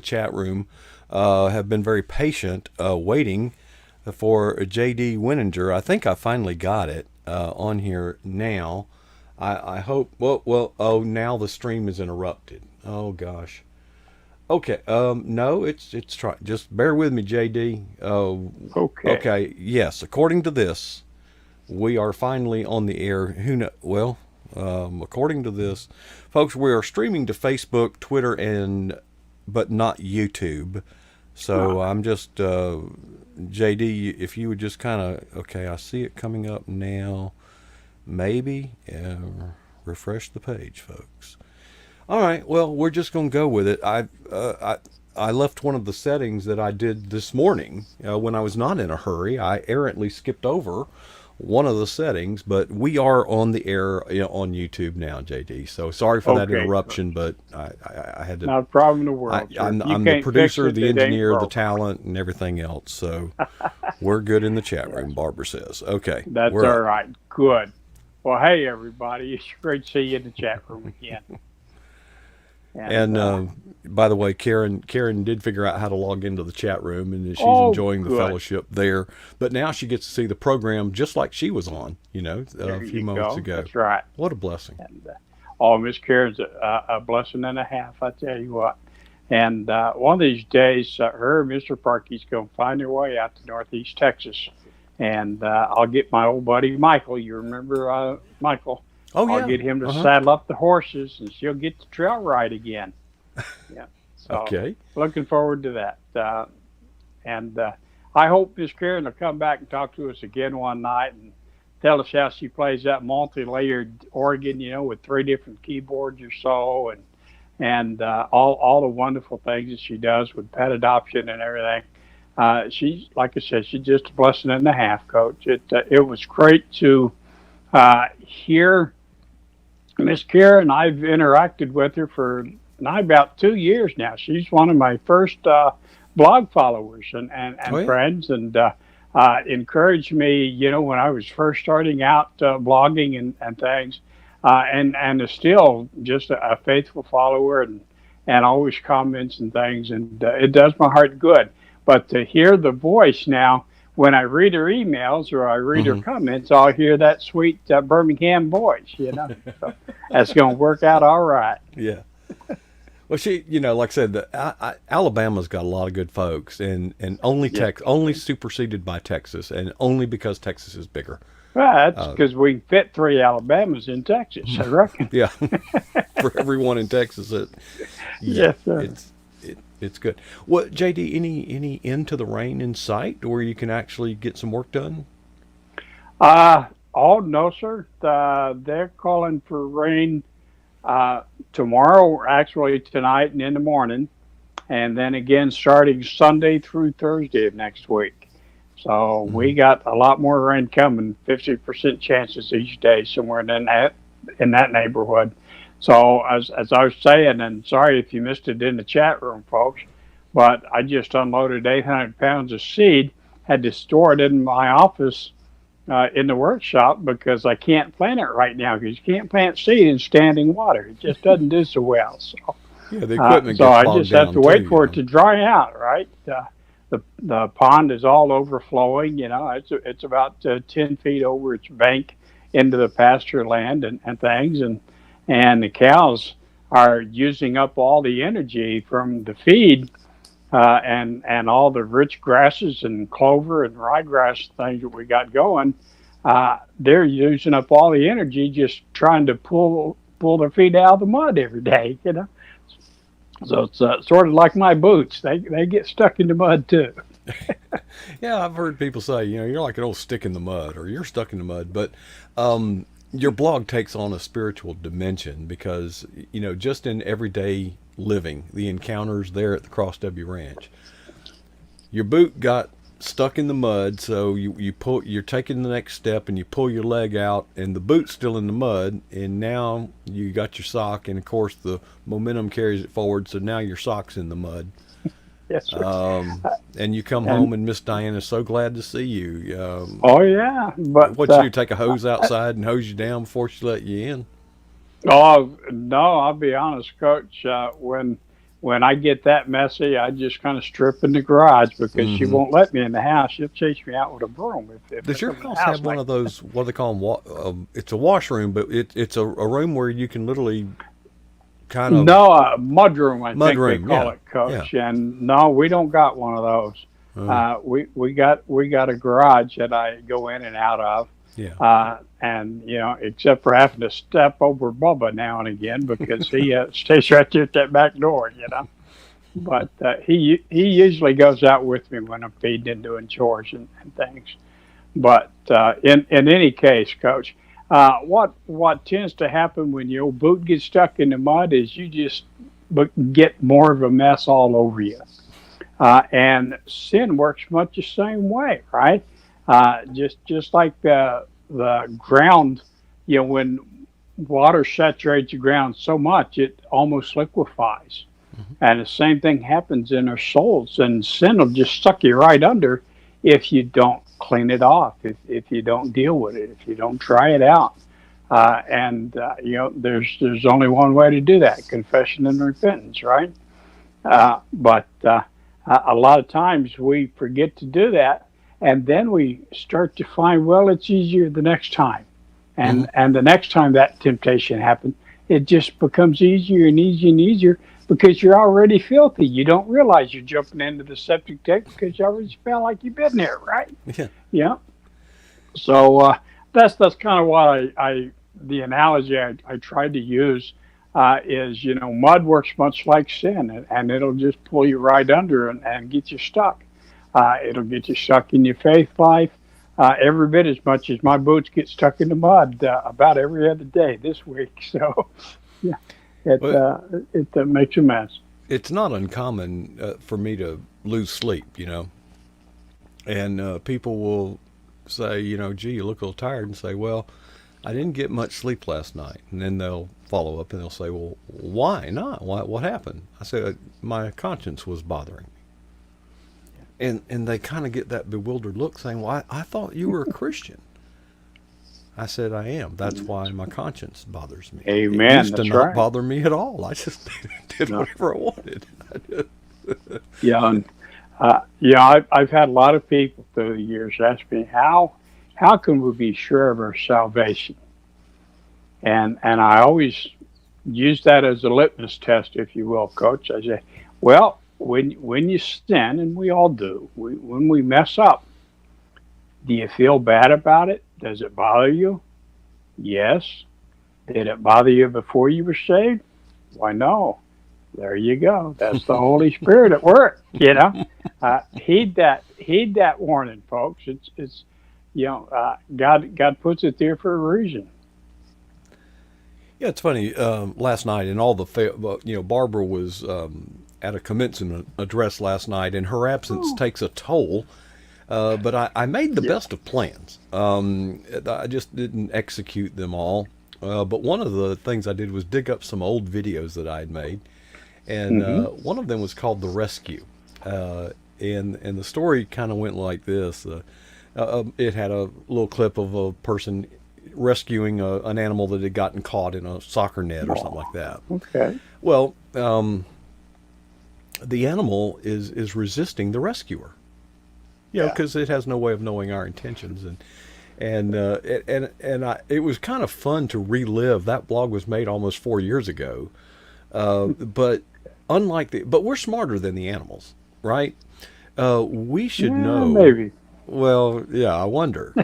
chat room have been very patient waiting for J.D. Wininger. I think I finally got it on here now. I hope. Well. Oh, now the stream is interrupted. Oh gosh. Okay. No, it's try. Just bear with me, JD. Okay. Okay. Yes. According to this, we are finally on the air. Who know? Well, according to this, folks, we are streaming to Facebook, Twitter, and but not YouTube. So I'm just JD. If you would just kind of okay, I see it coming up now. Maybe refresh the page, folks. All right. Well, we're just going to go with it. I left one of the settings that I did this morning when I was not in a hurry. I errantly skipped over one of the settings, but we are on the air on YouTube now, JD. So sorry for that Okay. interruption, but I had to. Not a problem in the world, sir. If you I'm the can't fix producer, it, the it ain't engineer, the broke. talent, and everything else. So we're good in the chat Yes, room. Barbara says, "Okay, that's we're all up." right. Good. Well, hey, everybody. It's great to see you in the chat room again. And, And by the way, Karen did figure out how to log into the chat room, and she's oh, enjoying the good. fellowship there. But now she gets to see the program just like she was on, a There few you moments go. ago. That's right. What a blessing! And oh, Miss Karen's a blessing and a half, I tell you what. And one of these days, her and Mr. Parky's going to find their way out to Northeast Texas. And I'll get my old buddy Michael. You remember Michael? Oh I'll yeah, get him to uh huh. saddle up the horses, and she'll get the trail ride again. Yeah. So Okay, looking forward to that. And I hope Miss Karen will come back and talk to us again one night and tell us how she plays that multi-layered organ, with three different keyboards or so, and all the wonderful things that she does with pet adoption and everything. She's like I said, she's just a blessing and a half, Coach. It was great to hear Miss Karen. I've interacted with her for now about 2 years now. She's one of my first blog followers oh and yeah, friends, and encouraged me, when I was first starting out blogging and things, and is still just a faithful follower and always comments and things, and it does my heart good. But to hear the voice now, when I read her emails or I read her hmm comments, I'll hear that sweet Birmingham voice. So that's going to work out all right. yeah. Well, she, like I said, Alabama's got a lot of good folks, and only Yes, only superseded by Texas, and only because Texas is bigger. well, that's Uh, because we can fit three Alabamas in Texas, I reckon. yeah, for everyone in Texas, yeah, Yes, sir. it's good. What JD? Any end to the rain in sight, where you can actually get some work done? Uh, oh, no, sir. They're calling for rain uh, tomorrow, actually tonight and in the morning, and then again starting Sunday through Thursday of next week. So we Mm-hmm. got a lot more rain coming, 50% chances each day somewhere in that neighborhood. So as I was saying, and sorry if you missed it in the chat room, folks, but I just unloaded 800 pounds of seed, had to store it in my office in the workshop because I can't plant it right now because you can't plant seed in standing water. It just doesn't do so well. So, Yeah, the equipment so gets I bogged just have down to too. wait for it to dry out, right? The pond is all overflowing. It's about 10 feet over its bank into the pasture land and things, and the cows are using up all the energy from the feed and all the rich grasses and clover and ryegrass things that we got going. They're using up all the energy just trying to pull their feet out of the mud every day. So it's sort of like my boots; they get stuck in the mud too. Yeah, I've heard people say, you're like an old stick in the mud, or you're stuck in the mud. But your blog takes on a spiritual dimension because, just in everyday living, the encounters there at the Cross W Ranch, your boot got stuck in the mud, so you're taking the next step and you pull your leg out, and the boot's still in the mud, and now you got your sock, and of course the momentum carries it forward, so now your sock's in the mud. Yes, sir. And you come And home, and Miss Diana's so glad to see you. oh yeah, but What you do? Take a hose outside and hose you down before she let you in? oh no, I'll be honest, Coach. When when I get that messy, I just kind of strip in the garage because she Mm-hmm. won't let me in the house. She'll chase me out with a broom if Does I your come in the house house have one like of that. those, what do they call them? It's a washroom, but it's a room where you can literally kind of No, mudroom, I mud think they room. call Yeah, it, yeah. Coach. And no, we don't got one of those. Uh, We got a garage that I go in and out of, yeah. and except for having to step over Bubba now and again because he stays right there at that back door. But he usually goes out with me when I'm feeding and doing chores and things. But in any case, Coach, what tends to happen when your boot gets stuck in the mud is you just get more of a mess all over you. And sin works much the same way, right? Just like the ground, when water saturates the ground so much it almost liquefies. Mm-hmm. And the same thing happens in our souls, and sin will just suck you right under if you don't clean it off, if you don't deal with it, if you don't try it out. And there's only one way to do that: confession and repentance, right? But a lot of times we forget to do that, and then we start to find, well, it's easier the next time, Mm-hmm. and the next time that temptation happens, it just becomes easier and easier and easier because you're already filthy. You don't realize you're jumping into the septic tank because you already smell like you've been there, right? Yeah. Yeah. So that's kind of what I the analogy I tried to use is mud works much like sin, and it'll just pull you right under and get you stuck. It'll get you stuck in your faith life every bit as much as my boots get stuck in the mud about every other day this week. So yeah, it Well, uh, it makes a mess. it's not uncommon for me to lose sleep. And people will say, gee, you look a little tired, and say, well, I didn't get much sleep last night. And then they'll follow up and they'll say, well, why not? What happened? I said, my conscience was bothering me. And they kind of get that bewildered look saying, well, I thought you were a Christian. I said, I am. That's why my conscience bothers me. It Amen. used to That's not right. bother me at all. I just did No. whatever I wanted. Yeah, and I've had a lot of people through the years ask me how can we be sure of our salvation, and I always use that as a litmus test, if you will, Coach. I say, well, when you sin, and we all do, when we mess up, do you feel bad about it? Does it bother you? Yes. Did it bother you before you were saved? Why, no. There you go. That's the Holy Spirit at work. Heed that warning, folks. It's God puts it there for a reason. Yeah, it's funny. Last night, and Barbara was at a commencement address last night, and her absence Oh, takes a toll. But I made the yeah. best of plans. I just didn't execute them all. But one of the things I did was dig up some old videos that I had made, and Mm-hmm. one of them was called "The Rescue," and the story kind of went like this. It had a little clip of a person rescuing an animal that had gotten caught in a soccer net or something Oh, like that. okay. Well, the animal is resisting the rescuer, Yeah. because it has no way of knowing our intentions, it was kind of fun to relive. That blog was made almost 4 years ago, but but we're smarter than the animals, right? We should Yeah, know. maybe. Well, yeah, I wonder,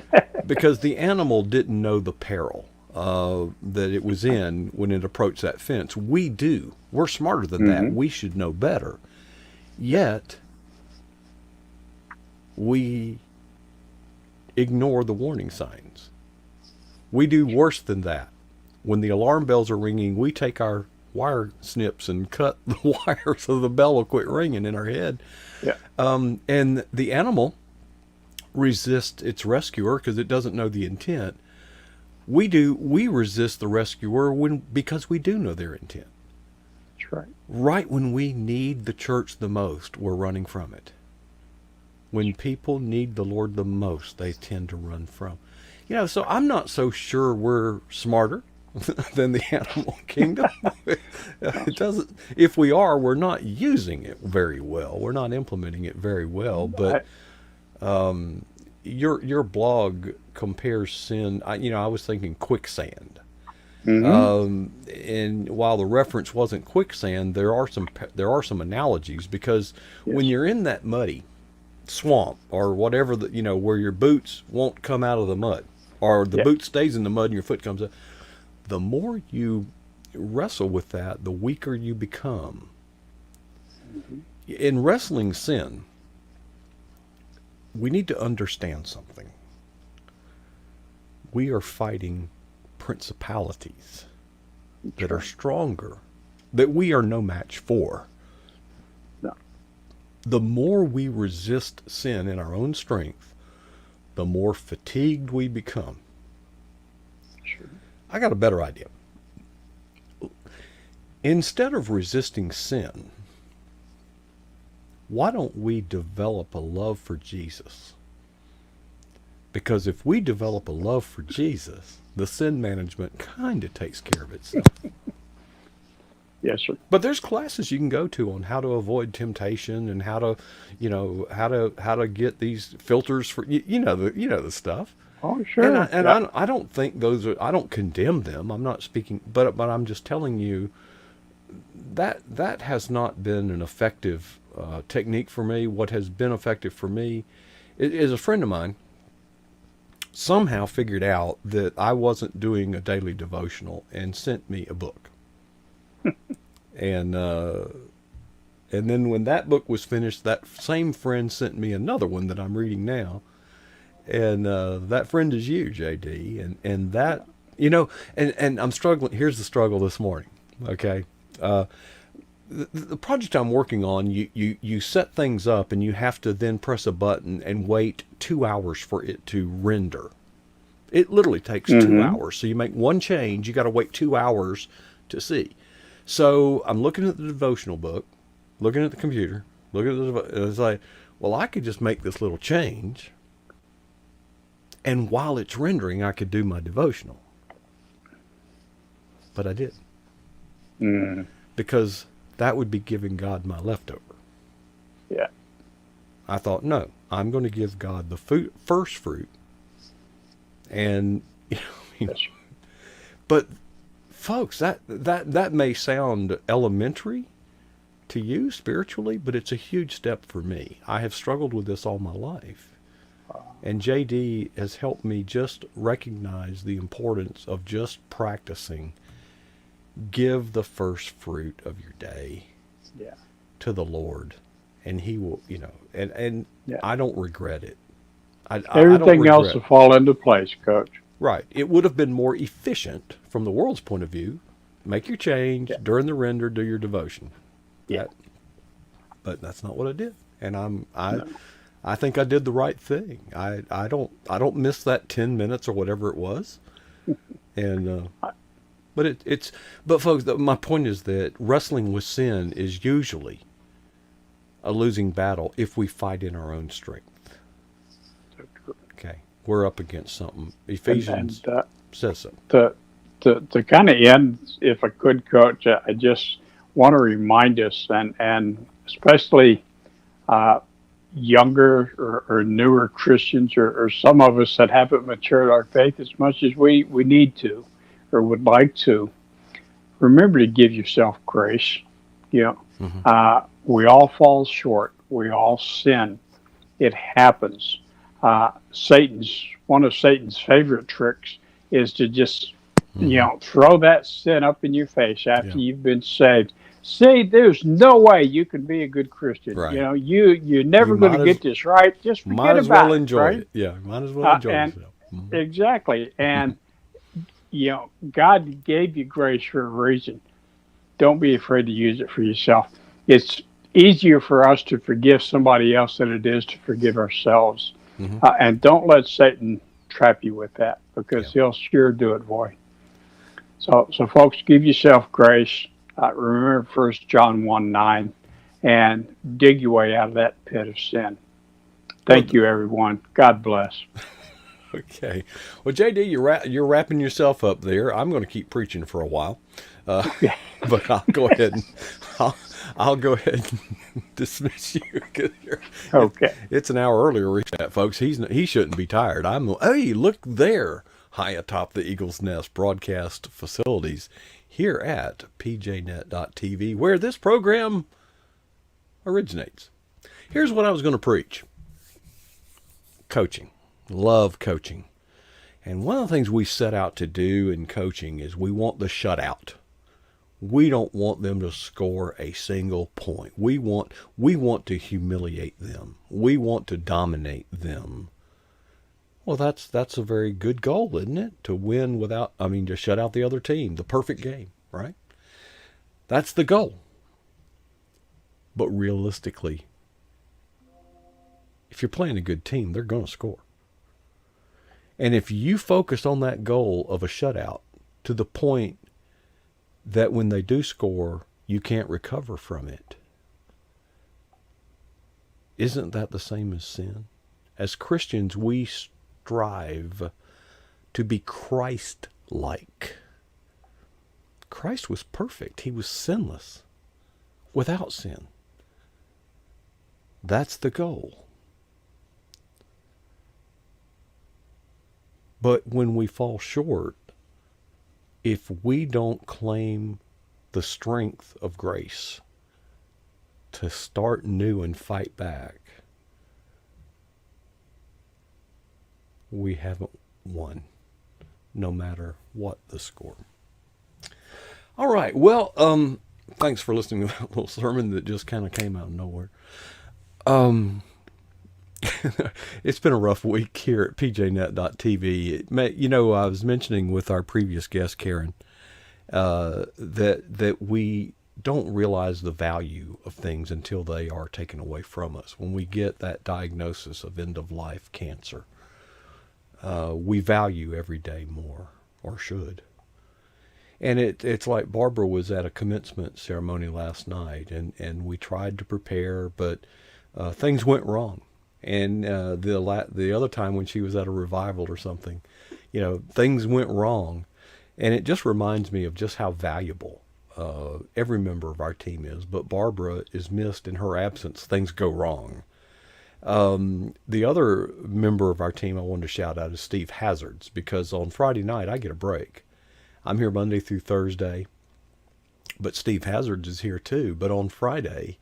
because the animal didn't know the peril that it was in when it approached that fence. We do. We're smarter than that. Mm-hmm. We should know better. Yet we ignore the warning signs. We do worse than that. When the alarm bells are ringing, we take our wire snips and cut the wire so the bell will quit ringing in our head. Yeah. And the animal resists its rescuer because it doesn't know the intent. We do. We resist the rescuer because we do know their intent. That's right. Right when we need the church the most, we're running from it. When people need the Lord the most, they tend to run from. So I'm not so sure we're smarter than the animal kingdom? It doesn't. If we are, we're not using it very well. We're not implementing it very well. But your blog compares sin. I was thinking quicksand. Mm-hmm. And while the reference wasn't quicksand, there are some analogies, because when Yes. you're in that muddy swamp or whatever, where your boots won't come out of the mud, or the Yeah. boot stays in the mud and your foot comes up, the more you wrestle with that, the weaker you become. Mm-hmm. In wrestling sin, we need to understand something. We are fighting principalities that are stronger, that we are no match for. No. The more we resist sin in our own strength, the more fatigued we become. Sure. I got a better idea. Instead of resisting sin, why don't we develop a love for Jesus? Because if we develop a love for Jesus, the sin management kind of takes care of itself. Yes, sir. But there's classes you can go to on how to avoid temptation, and how to, how to get these filters for the stuff. Oh, And sure. I don't think those are. I don't condemn them. I'm not speaking, but I'm just telling you that has not been an effective technique for me. What has been effective for me is a friend of mine somehow figured out that I wasn't doing a daily devotional and sent me a book. and then when that book was finished, that same friend sent me another one that I'm reading now. And that friend is you, JD. And that, and I'm struggling. Here's the struggle this morning. Okay. The project I'm working on, you set things up, and you have to then press a button and wait 2 hours for it to render. It literally takes 2 hours. So you make one change, you got to wait 2 hours to see. So I'm looking at the devotional book, looking at the computer, looking at and it's like, well, I could just make this little change, and while it's rendering, I could do my devotional. But I didn't. Because that would be giving God my leftover. Yeah. I thought, no, I'm going to give God the first fruit. And, Yes, sir. but folks, that may sound elementary to you spiritually, but it's a huge step for me. I have struggled with this all my life. And JD has helped me just recognize the importance of just practicing. Give the first fruit of your day Yeah. to the Lord, and He will, and Yeah. I don't regret it. I don't Everything else regret. will fall into place, Coach. Right. It would have been more efficient from the world's point of view. Make your change Yeah. during the render, do your devotion. Yeah. But that's not what I did, and No. I think I did the right thing. I don't miss that 10 minutes or whatever it was, and but folks, my point is that wrestling with sin is usually a losing battle if we fight in our own strength. Okay, we're up against something. Ephesians says so. To kind of end, if I could, Coach, I just want to remind us, and especially younger or newer Christians, or some of us that haven't matured our faith as much as we need to or would like to, remember to give yourself grace. We all fall short. We all sin. It happens. One of Satan's favorite tricks is to just throw that sin up in your face after you've been saved. Say there's no way you can be a good Christian. Right. You're never going to get this right. Just forget might as about well it. enjoy Right? it. Yeah, might as well enjoy And yourself. exactly. And God gave you grace for a reason. Don't be afraid to use it for yourself. It's easier for us to forgive somebody else than it is to forgive ourselves. And don't let Satan trap you with that, because he'll sure do it, boy. So folks, give yourself grace. Remember 1 John 1:9, and dig your way out of that pit of sin. Thank you, everyone. God bless. Okay. Well, JD, you're wrapping yourself up there. I'm going to keep preaching for a while, uh, Okay. but I'll go ahead and I'll, I'll go ahead and dismiss you because Okay. it's an hour earlier. Reach that, folks. He shouldn't be tired. Hey, look there, high atop the Eagle's Nest broadcast facilities here at pjnet.tv, where this program originates. Here's what I was going to preach: coaching. Love coaching. And one of the things we set out to do in coaching is we want the shutout. We don't want them to score a single point. We want to humiliate them. We want to dominate them. Well, that's a very good goal, isn't it? To win to shut out the other team, the perfect game, right? That's the goal. But realistically, if you're playing a good team, they're going to score. And if you focus on that goal of a shutout to the point that when they do score, you can't recover from it, isn't that the same as sin? As Christians, we strive to be Christ-like. Christ was perfect. He was sinless, without sin. That's the goal. But when we fall short, if we don't claim the strength of grace to start new and fight back, we haven't won, no matter what the score. All right. Well, thanks for listening to that little sermon that just kind of came out of nowhere. It's been a rough week here at pjnet.tv. I was mentioning with our previous guest, Karen, that we don't realize the value of things until they are taken away from us. When we get that diagnosis of end-of-life cancer, we value every day more, or should. And it's like Barbara was at a commencement ceremony last night, and we tried to prepare, but things went wrong. And the other time when she was at a revival or something, things went wrong. And it just reminds me of just how valuable every member of our team is. But Barbara is missed. In her absence, things go wrong. The other member of our team I wanted to shout out is Steve Hazards, because on Friday night I get a break. I'm here Monday through Thursday, but Steve Hazards is here too. But on Friday,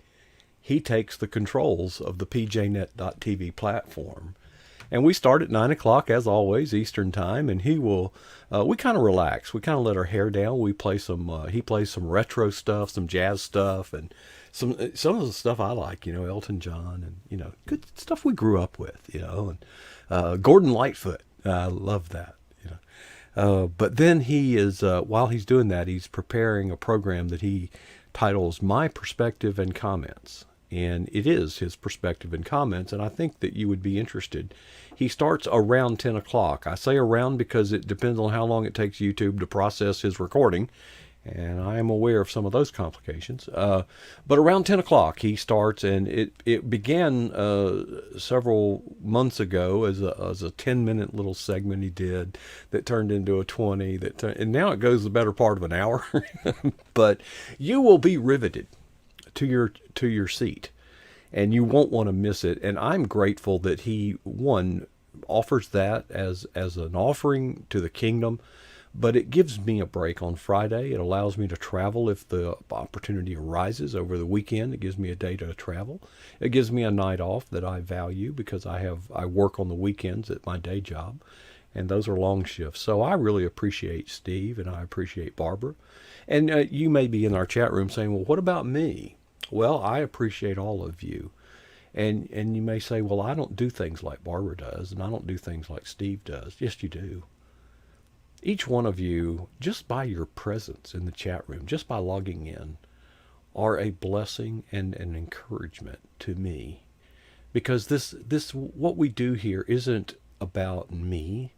he takes the controls of the pjnet.tv platform. And we start at 9 o'clock, as always, Eastern time, and he will, we kind of relax. We kind of let our hair down. We play he plays some retro stuff, some jazz stuff, and some of the stuff I like, Elton John, and, good stuff we grew up with, and Gordon Lightfoot. I love that, but then he is, while he's doing that, he's preparing a program that he titles My Perspective and Comments. And it is his perspective and comments, and I think that you would be interested. He starts around 10 o'clock. I say around because it depends on how long it takes YouTube to process his recording, and I am aware of some of those complications. But around 10 o'clock he starts, and it began several months ago as a 10-minute little segment he did that turned into a 20, and now it goes the better part of an hour. But you will be riveted to your seat, and you won't want to miss it. And I'm grateful that he offers that as an offering to the kingdom, but it gives me a break on Friday. It allows me to travel if the opportunity arises over the weekend. It gives me a day to travel. It gives me a night off that I value because I work on the weekends at my day job, and those are long shifts. So I really appreciate Steve, and I appreciate Barbara. And you may be in our chat room saying, well, what about me? Well, I appreciate all of you. And you may say, well, I don't do things like Barbara does, and I don't do things like Steve does. Yes, you do. Each one of you, just by your presence in the chat room, just by logging in, are a blessing and an encouragement to me. Because this what we do here isn't about me.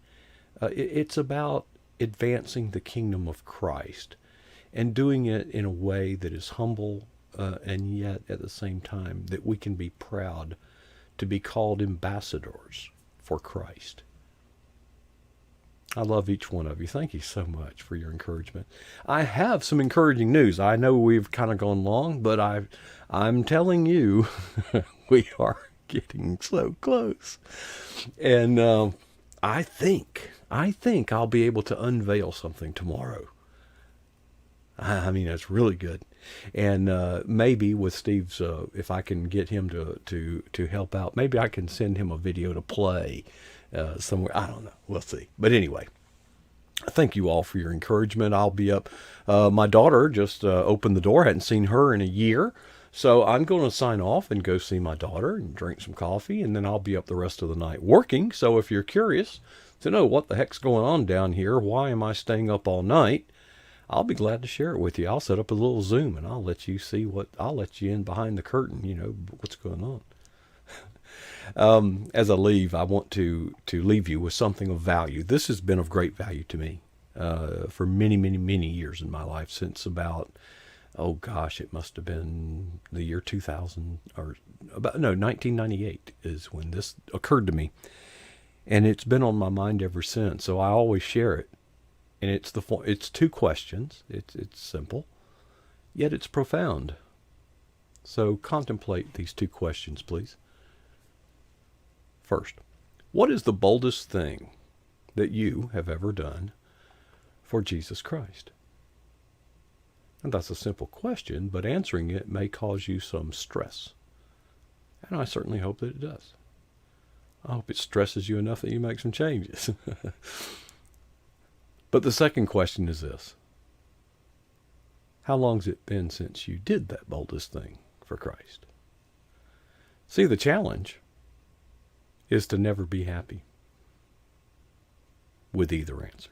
It's about advancing the kingdom of Christ and doing it in a way that is humble, and yet at the same time that we can be proud to be called ambassadors for Christ. I love each one of you. Thank you so much for your encouragement. I have some encouraging news. I know we've kind of gone long, but I'm telling you, we are getting so close. And I think I'll be able to unveil something tomorrow. I mean, that's really good. And maybe with Steve's, if I can get him to help out, maybe I can send him a video to play somewhere. I don't know. We'll see. But anyway, thank you all for your encouragement. I'll be up. My daughter just opened the door. Hadn't seen her in a year. So I'm going to sign off and go see my daughter and drink some coffee. And then I'll be up the rest of the night working. So if you're curious to know what the heck's going on down here, why am I staying up all night, I'll be glad to share it with you. I'll set up a little Zoom and I'll let you see I'll let you in behind the curtain, what's going on. As I leave, I want to leave you with something of value. This has been of great value to me for many, many, many years in my life, since about, oh gosh, it must have been the year 2000 or 1998 is when this occurred to me. And it's been on my mind ever since. So I always share it. And it's two questions. It's simple, yet it's profound. So contemplate these two questions, please. First, what is the boldest thing that you have ever done for Jesus Christ? And that's a simple question, but answering it may cause you some stress. And I certainly hope that it does. I hope it stresses you enough that you make some changes. But the second question is this. How long's it been since you did that boldest thing for Christ? See, the challenge is to never be happy with either answer.